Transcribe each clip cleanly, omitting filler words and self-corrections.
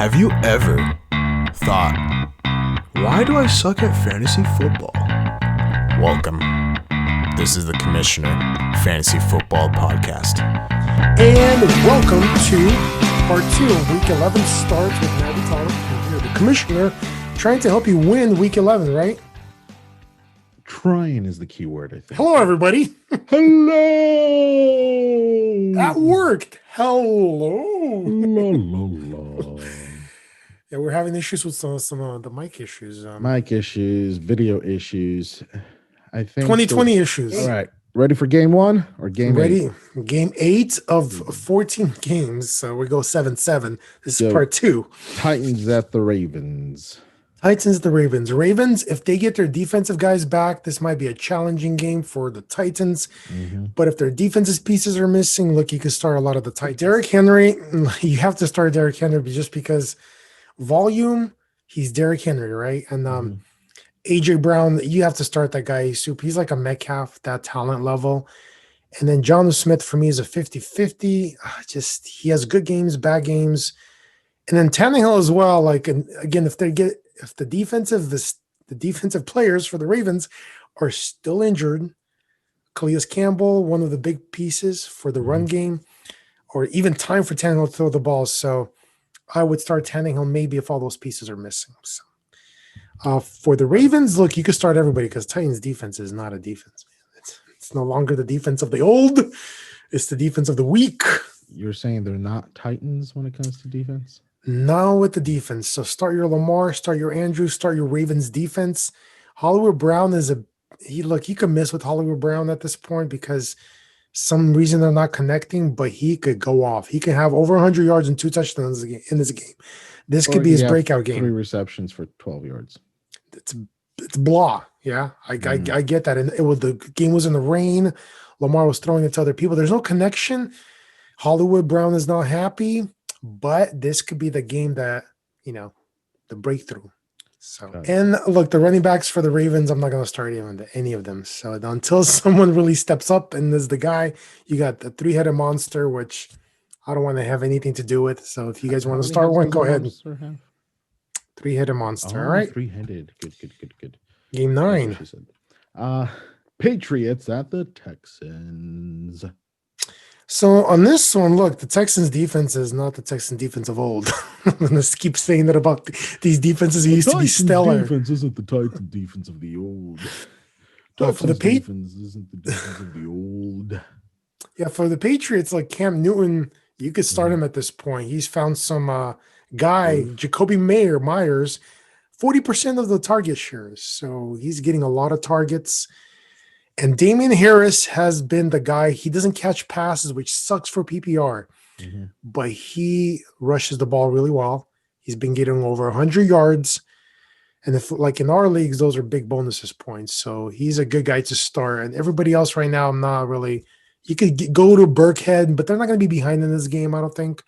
Have you ever thought, why do I suck at fantasy football? Welcome. This is the Commissioner Fantasy Football Podcast. And welcome to part 2 of Week 11 starts with Matty Tyler, and you're the Commissioner, trying to help you win Week 11, right? Trying is the key word, I think. Hello, everybody. Hello! That worked. Hello. La, la, la. Yeah, we're having issues with some of the mic issues. Mic issues, video issues. I think 2020 issues. All right. Ready for game one or game Ready? eight? Game 8 of 14 games. So we go 7-7. This So- is part 2. Titans at the Ravens. Titans, the Ravens. Ravens, if they get their defensive guys back, this might be a challenging game for the Titans. But if their defensive pieces are missing, look, you can start a lot of the Titans. Derrick Henry, you have to start Derrick Henry just because volume, he's Derrick Henry, right? And AJ Brown, you have to start that guy. He's like a Metcalf, that talent level. And then Jonnu Smith for me is a 50-50. Just he has good games, bad games. And then Tannehill as well. Like, and again, if the defensive players for the Ravens are still injured, Calais Campbell, one of the big pieces for the run game, or even time for Tannehill to throw the ball. So I would start Tannehill maybe if all those pieces are missing. So for the Ravens, look, you could start everybody because Titans defense is not a defense, man. It's no longer the defense of the old. It's the defense of the weak. You're saying they're not Titans when it comes to defense? Now with the defense. So start your Lamar, start your Andrews, start your Ravens defense. Hollywood Brown is you can miss with Hollywood Brown at this point because some reason they're not connecting, but he could go off. He can have over 100 yards and 2 touchdowns in this game. This could be his breakout game. 3 receptions for 12 yards. It's blah. Yeah, I get that. And the game was in the rain. Lamar was throwing it to other people. There's no connection. Hollywood Brown is not happy. But this could be the game that, the breakthrough. So, and look, the running backs for the Ravens, I'm not going to start any of them. So until someone really steps up and is the guy, you got the 3-headed monster, which I don't want to have anything to do with. So if you guys want to start one, go ahead. 3-headed monster. All right. 3-headed. Good. Game 9. Patriots at the Texans. So on this one, look, the Texans defense is not the Texan defense of old. Let's keep saying that about these defenses who used to be stellar. Defense isn't the Titan defense of the old. For the defense isn't the defense of the old. Yeah, for the Patriots, like Cam Newton, you could start him at this point. He's found some guy, Jacoby Myers, 40% of the target shares. So he's getting a lot of targets. And Damian Harris has been the guy. He doesn't catch passes, which sucks for PPR, but he rushes the ball really well. He's been getting over 100 yards. And if like in our leagues, those are big bonuses points. So he's a good guy to start. And everybody else right now, I'm not really. You could go to Burkhead, but they're not going to be behind in this game, I don't think.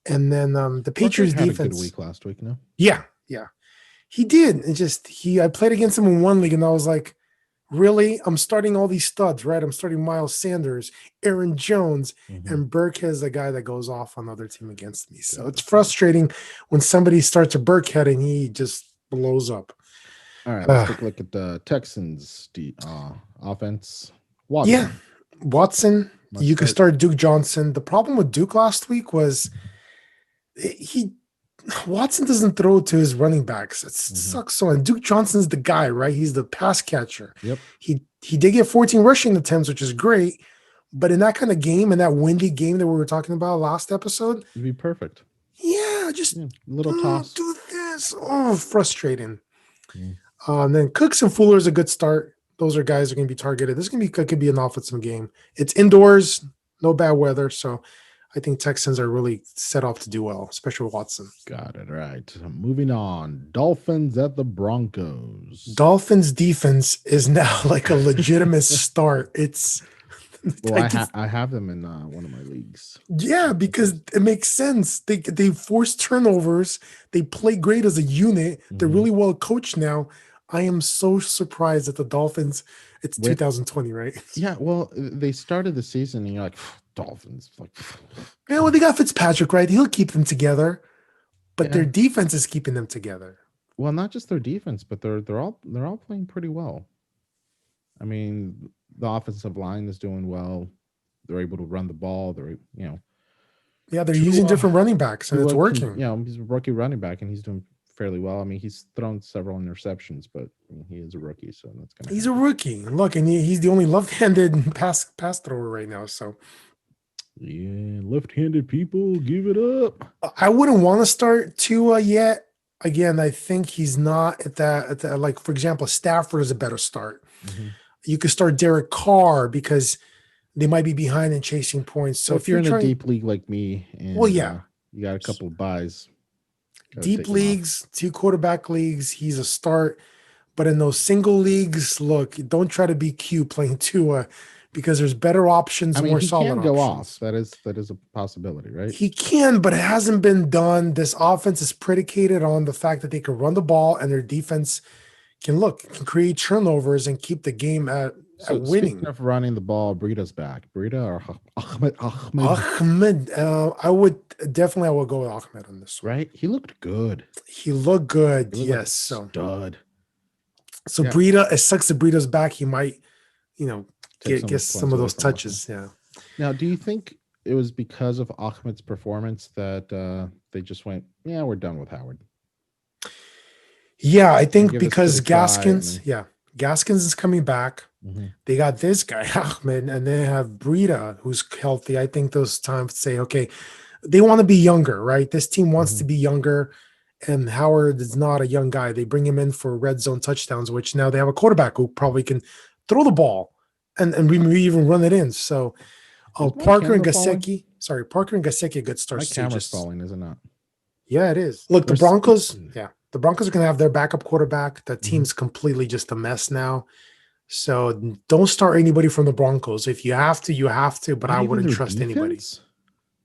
And then the Patriots defense. Had a good week last week, no? Yeah. He did. I played against him in one league, and I was like, really? I'm starting all these studs, right? I'm starting Miles Sanders, Aaron Jones, and Burkhead is the guy that goes off on the other team against me. So it's frustrating when somebody starts a Burkhead and he just blows up. All right, let's take a look at the Texans offense. Watson. Yeah, Watson. You could start Duke Johnson. The problem with Duke last week was Watson doesn't throw to his running backs. It sucks so. And Duke Johnson's the guy, right? He's the pass catcher. Yep. He did get 14 rushing attempts, which is great. But in that kind of game, in that windy game that we were talking about last episode, it'd be perfect. Yeah, just little toss. Do this. Oh, frustrating. And then Cooks and Fuller is a good start. Those are guys that are going to be targeted. This could be an offensive game. It's indoors, no bad weather, so I think Texans are really set off to do well, especially with Watson. Got it. Right. Moving on. Dolphins at the Broncos. Dolphins defense is now like a legitimate start. It's I have them in one of my leagues. Yeah, because it makes sense. They force turnovers. They play great as a unit. They're really well coached now. I am so surprised that the Dolphins. It's 2020, right? Yeah. Well, they started the season, and you're like, Dolphins. Like, yeah, well, they got Fitzpatrick, right? He'll keep them together. but their Yeah. defense is keeping them together. Well, not just their defense, but they're all playing pretty well. I mean, the offensive line is doing well. They're able to run the ball. Yeah, they're using Tua- different running backs, and it's Tua working. he's a rookie running back, and he's doing fairly well. I mean, he's thrown several interceptions, but he is a rookie, so that's gonna. He's a rookie. Look, and he's the only left-handed pass thrower right now. So Yeah, left-handed people, give it up. I wouldn't want to start Tua yet. Again, I think he's not at that. Like, for example, Stafford is a better start. Mhm. You could start Derek Carr because they might be behind in chasing points. So So if you're in trying, a deep league like me, and Well, yeah. you got a couple of buys. gotta deep take 'em off. leagues, 2 quarterback leagues, he's a start. But in those single leagues, look, don't try to be Q playing Tua because there's better options, I mean, more he solid can go options. off. That is a possibility, right? He can, but it hasn't been done. This offense is predicated on the fact that they can run the ball and their defense can create turnovers and keep the game at winning. Speaking of running the ball, Breida's back. Breida or Ahmed? Ahmed, I would go with Ahmed on this one. Right? He looked good. He looked good, He looked like a yes. stud. So Yeah. Breida, it sucks that Breida's back. He might, Take get some of away those from Ahmed. touches. Yeah. Now, do you think it was because of Ahmed's performance that they just went, yeah, we're done with Howard? Yeah, I think give this because kid a try, Gaskins, and Gaskins is coming back. They got this guy, Ahmed, and they have Breida, who's healthy. I think those times say, okay, they want to be younger, right? This team wants to be younger, and Howard is not a young guy. They bring him in for red zone touchdowns, which now they have a quarterback who probably can throw the ball and maybe even run it in. So, my Parker and camera falling? Gasecki. Parker and Gasecki, good starts. My too, camera's just- falling, is it not? Yeah, it is. Look, the There's- Broncos, the Broncos are going to have their backup quarterback. The Mm-hmm. team's completely just a mess now. So don't start anybody from the Broncos. If you have to, you have to, but Not I even wouldn't their trust anybody. defense?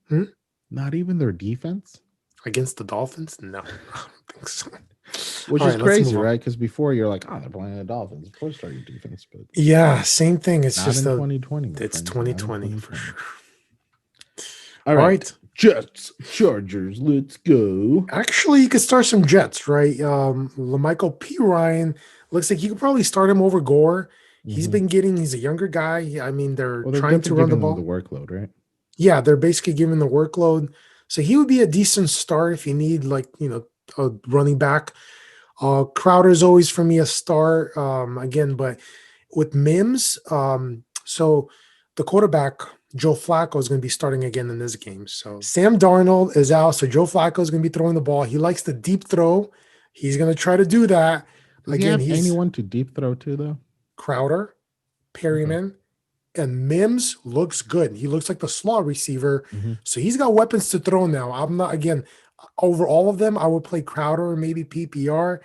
Hmm? Not even their defense? Against the Dolphins? No, I don't think so. Which All is right, let's crazy, move on. right? Because before you're like, oh, they're playing the Dolphins. Of course, start your defense, but Yeah, same thing. It's not just in 2020. my it's friends, not in 2020 for 2020. sure. All right. Jets, Chargers, let's go. Actually, you could start some Jets, right? LaMichael P. Ryan looks like you could probably start him over Gore. He's a younger guy. I mean, they're Well, they're trying to definitely run the giving them ball. the workload, right? Yeah, they're basically giving the workload. So he would be a decent start if you need a running back. Crowder's always for me a start. Again, but with Mims, so the quarterback, Joe Flacco, is going to be starting again in this game. So Sam Darnold is out. So Joe Flacco is going to be throwing the ball. He likes the deep throw. He's going to try to do that. Does he have anyone to deep throw to, though? Crowder, Perryman, and Mims looks good. He looks like the slot receiver. So he's got weapons to throw now. I'm not, again, over all of them, I would play Crowder or maybe PPR,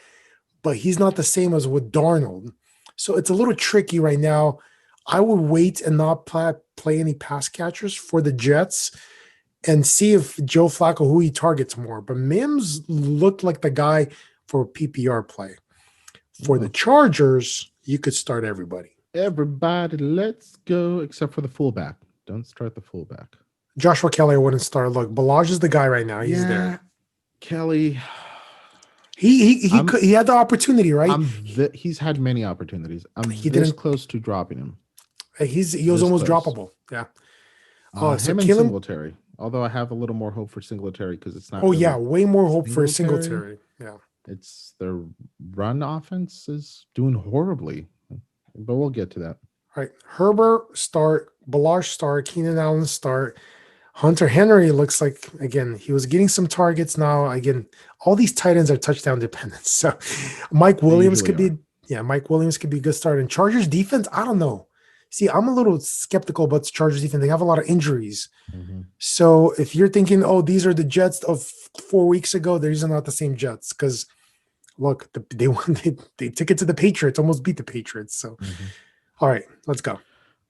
but he's not the same as with Darnold. So it's a little tricky right now. I would wait and not play any pass catchers for the Jets and see if Joe Flacco, who he targets more. But Mims looked like the guy for PPR play. For the Chargers, you could start everybody. Everybody, let's go, except for the fullback. Don't start the fullback. Joshua Kelly, I wouldn't start. Look, Balaj is the guy right now. He's there. Kelly. He had the opportunity, right? He's had many opportunities. He this didn't- close to dropping him. He was this almost close. droppable. Yeah. So Him and Kalen- Singletary. Although I have a little more hope for Singletary because it's not. Oh really- yeah, way more hope for Singletary? Singletary. Yeah. It's their run offense is doing horribly, but we'll get to that. All right. Herbert start, Balaj start, Keenan Allen start. Hunter Henry looks like, again, he was getting some targets now. Again, all these tight ends are touchdown dependent. So Mike Williams could be, Mike Williams could be a good start. And Chargers defense, I don't know. See, I'm a little skeptical about the Chargers defense. They have a lot of injuries. So if you're thinking, oh, these are the Jets of 4 weeks ago, these are not the same Jets. Because look, they took it to the Patriots, almost beat the Patriots. So, all right, let's go.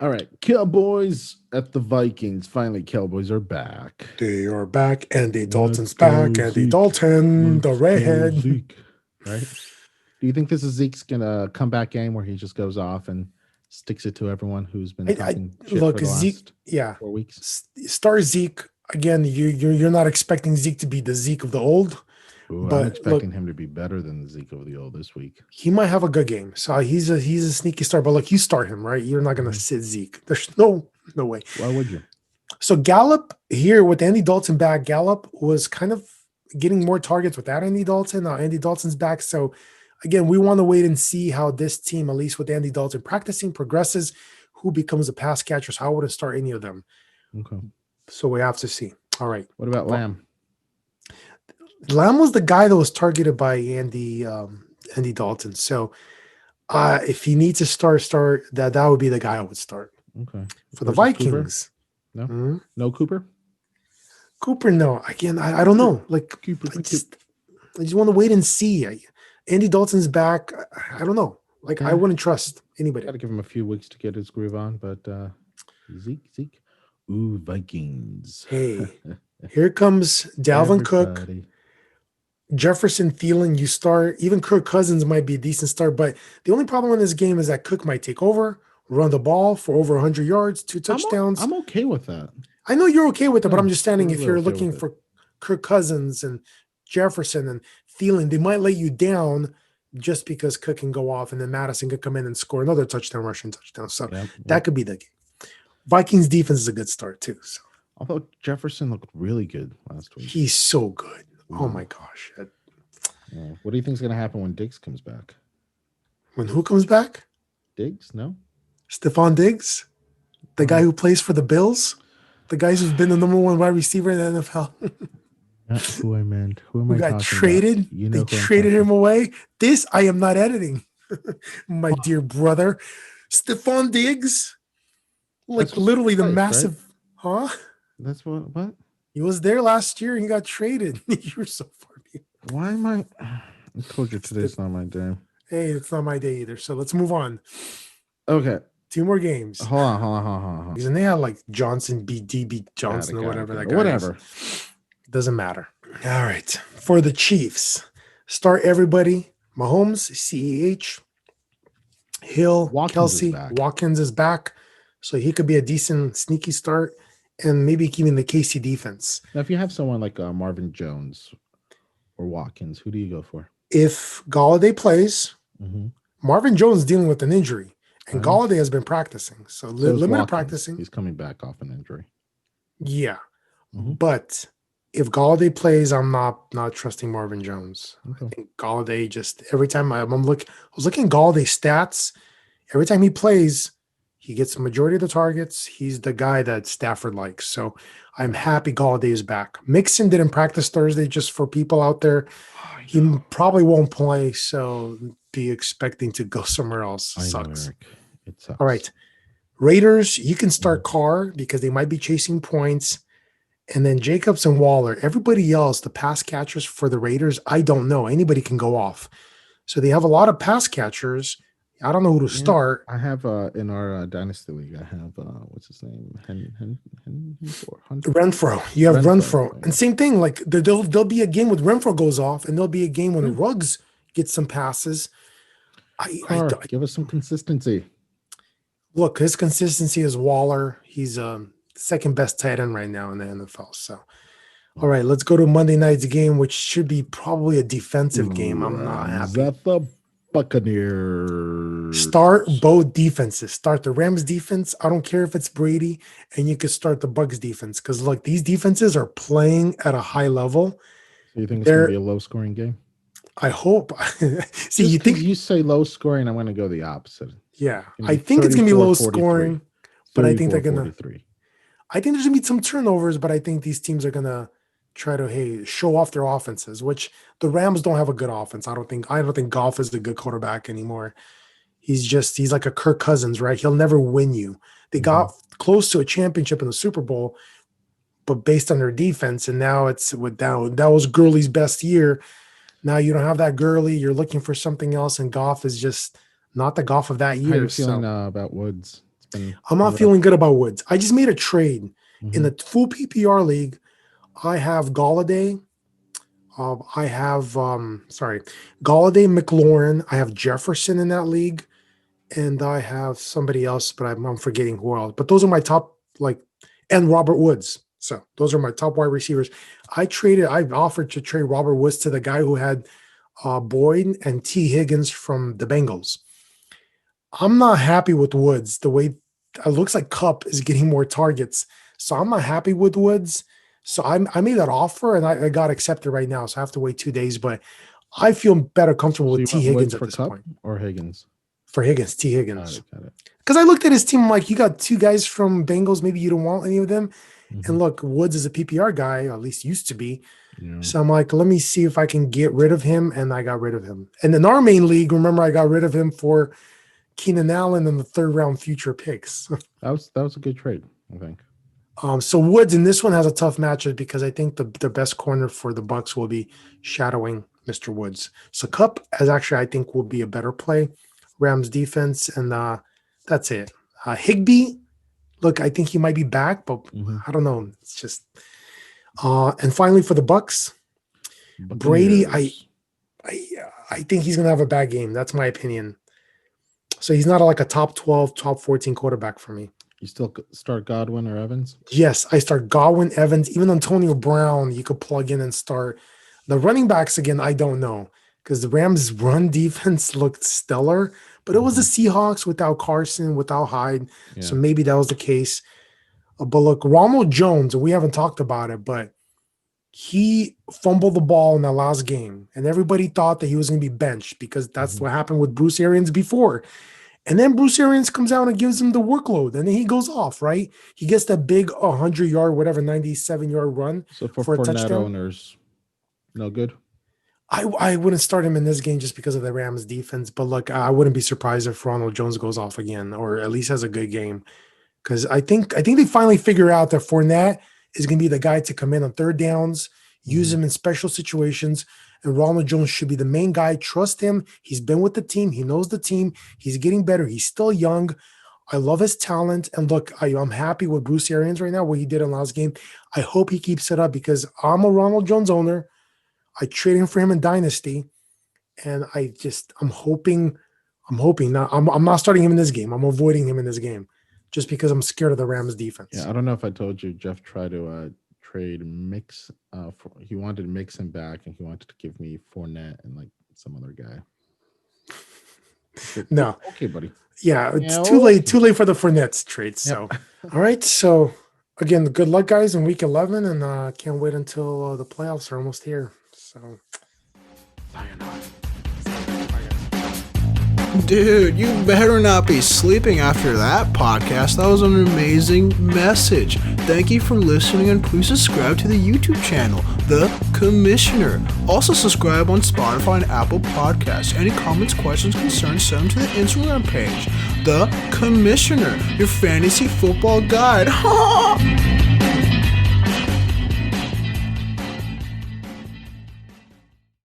All right, Cowboys at the Vikings. Finally, Cowboys are back. They are back. Andy Dalton's go, back. Andy Zeke. Dalton, the Let's go, redhead. Zeke. Right? Do you think this is Zeke's gonna comeback game where he just goes off and sticks it to everyone who's been talking shit look, for the Zeke. last Yeah, 4 weeks? Star Zeke again. You're not expecting Zeke to be the Zeke of the old. Ooh, I'm But expecting look, him to be better than Zeke over the old this week. he might have a good game. So he's a sneaky start. But look, you start him, right? You're not gonna Mhm. sit Zeke. There's no way. Why would you? So Gallup here with Andy Dalton back, Gallup was kind of getting more targets without Andy Dalton. Now Andy Dalton's back. So again, we want to wait and see how this team, at least with Andy Dalton practicing, progresses, who becomes the pass catchers. How would it start any of them? Okay. So we have to see. All right. What about Lamb? Lamb was the guy that was targeted by Andy Dalton. So if he needs to start, that would be the guy I would start. Okay. For the Versus Cooper? Vikings. No? Mhm. No Cooper? Cooper, no. Again, I don't know. Like Cooper. I just want to wait and see. Andy Dalton's back. I don't know. Like I Yeah. wouldn't trust anybody. Got to give him a few weeks to get his groove on, but Zeke. Ooh, Vikings. Hey, here comes Dalvin Cook, Everybody. Jefferson, Thielen. You start. Even Kirk Cousins might be a decent start, but the only problem in this game is that Cook might take over, run the ball for over 100 yards, 2 touchdowns. I'm okay with that. I know you're okay with it, but I'm Yeah, just standing. If totally you're okay looking with it. for Kirk Cousins and Jefferson and Thielen, they might let you down just because Cook can go off and then Madison could come in and score another rushing touchdown. So Yep, that yep. could be the game. Vikings defense is a good start too. So Although Jefferson looked really good last week. he's so good. Oh Ooh. my gosh. Yeah. What do you think is going to happen when Diggs comes back? When who comes back? Diggs? No? Stephon Diggs, the guy who plays for the Bills, the guy who's been the number one wide receiver in the NFL. Not who I meant. Who am Who I got talking traded? about? You know They who I'm traded talking him away. This I am not editing, my dear brother. Stephon Diggs, like That's what literally the he plays, right? massive, huh? That's what? He was there last year and he got traded. You're so funny. Why am I told you today's not my day. Hey, it's not my day either. So let's move on. Okay. 2 more games. Hold on. And they had like Johnson, DB Johnson, or whatever that guy Whatever. is. Doesn't matter. All right. For the Chiefs, start everybody. Mahomes, CEH, Hill, Watkins is Kelsey, back. Watkins is back. So he could be a decent sneaky start and maybe keeping the KC defense. Now, if you have someone like Marvin Jones or Watkins, who do you go for? If Galladay plays, Mm-hmm. Marvin Jones is dealing with an injury, and Right. Galladay has been practicing. So, So is limited Watkins. practicing. He's coming back off an injury. Yeah. Mhm. But if Galladay plays, I'm not trusting Marvin Jones. Okay. I think Galladay just every time I was looking at Galladay stats. Every time he plays, he gets the majority of the targets. He's the guy that Stafford likes. So I'm happy Galladay is back. Mixon didn't practice Thursday, just for people out there. He probably won't play, so be expecting to go somewhere else. I know, Sucks. Eric. It sucks. All right. Raiders, you can start Carr because they might be chasing points. And then Jacobs and Waller. Everybody else, the pass catchers for the Raiders, I don't know. Anybody can go off. So they have a lot of pass catchers. I don't know who to Yeah. start. I have in our Dynasty League, I have what's his name? Hunter. Renfro. You have Renfro, Renfro. yeah. And same thing, like there'll be a game when Renfro goes off, and there'll be a game when Yeah. Ruggs gets some passes. Carr, give us some consistency. Look, his consistency is Waller. He's second best tight end right now in the NFL. So, all right, let's go to Monday night's game, which should be probably a defensive game. I'm not Rams happy. at the Buccaneers. Start both defenses. Start the Rams defense. I don't care if it's Brady, and you could start the Bucs defense because look, these defenses are playing at a high level. So you think it's They're- going to be a low-scoring game? I hope. See, Just you 'cause think? you say low-scoring, I'm going to go the opposite. Yeah, gonna I be think it's gonna be 34, low 43. scoring. But I think they're gonna- 34-43. I think there's gonna be some turnovers, but I think these teams are gonna try to show off their offenses, which the Rams don't have a good offense. I don't think Goff is a good quarterback anymore. He's like a Kirk Cousins, right? He'll never win you. They got close to a championship in the Super Bowl, but based on their defense, and now it's with that was Gurley's best year. Now you don't have that Gurley. You're looking for something else, and Goff is just not the Goff of that How year. you feeling So about Woods? It's been I'm not rough. feeling good about Woods. I just made a trade in Mhm. the full PPR league. I have Galladay. I have Galladay, McLaurin. I have Jefferson in that league, and I have somebody else, but I'm forgetting who else. But those are my top, and Robert Woods. So those are my top wide receivers. I offered to trade Robert Woods to the guy who had Boyd and T. Higgins from the Bengals. I'm not happy with Woods. The way it looks like Kupp is getting more targets. So I'm not happy with Woods. So I made that offer and I got accepted right now. So I have to wait 2 days, but I feel better comfortable with T. Higgins at this Kupp point. or Higgins? For Higgins, T. Higgins. Got it. Because I looked at his team, I'm like, you got 2 guys from Bengals. Maybe you don't want any of them. Mm-hmm. And look, Woods is a PPR guy, at least used to be. Yeah. So I'm like, let me see if I can get rid of him. And I got rid of him. And in our main league, remember, I got rid of him for Keenan Allen and the 3rd round future picks. That was a good trade, I think. So Woods in this one has a tough matchup because I think the best corner for the Bucks will be shadowing Mr. Woods. So Kupp I think will be a better play. Rams defense, and that's it. Higbee, look, I think he might be back, but I don't know. It's just and finally for the Bucks, Brady, I think he's gonna have a bad game. That's my opinion. So he's not like a top 12, top 14 quarterback for me. You still start Godwin or Evans? Yes, I start Godwin, Evans, even Antonio Brown. You could plug in and start. The running backs again. I don't know because the Rams' run defense looked stellar, but it was the Seahawks without Carson, without Hyde. Yeah. So maybe that was the case. But look, Ronald Jones, we haven't talked about it, but he fumbled the ball in that last game, and everybody thought that he was going to be benched because that's what happened with Bruce Arians before. And then Bruce Arians comes out and gives him the workload, and then he goes off, right? He gets that big 100-yard, 97-yard run. So for a Fournette touchdown. Owners, no good? I wouldn't start him in this game just because of the Rams defense. But look, I wouldn't be surprised if Ronald Jones goes off again or at least has a good game. Because I think they finally figure out that Fournette is going to be the guy to come in on 3rd downs, use him in special situations. And Ronald Jones should be the main guy. Trust him. He's been with the team. He knows the team. He's getting better. He's still young. I love his talent. And look, I'm happy with Bruce Arians right now, what he did in last game. I hope he keeps it up because I'm a Ronald Jones owner. I traded for him in Dynasty. And I'm hoping. Now, I'm not starting him in this game. I'm avoiding him in this game just because I'm scared of the Rams defense. Yeah, I don't know if I told you, Jeff tried to trade Mix. He wanted Mixon back, and he wanted to give me Fournette and like some other guy. No. Okay, buddy. Yeah, it's too late for the Fournette trade. So, All right. So, again, good luck, guys, in Week 11, and can't wait until the playoffs are almost here. So, Dude, you better not be sleeping after that podcast. That was an amazing message. Thank you for listening, and please subscribe to the YouTube channel, The Commissioner. Also subscribe on Spotify and Apple Podcasts. Any comments, questions, concerns, send them to the Instagram page, The Commissioner, your fantasy football guide.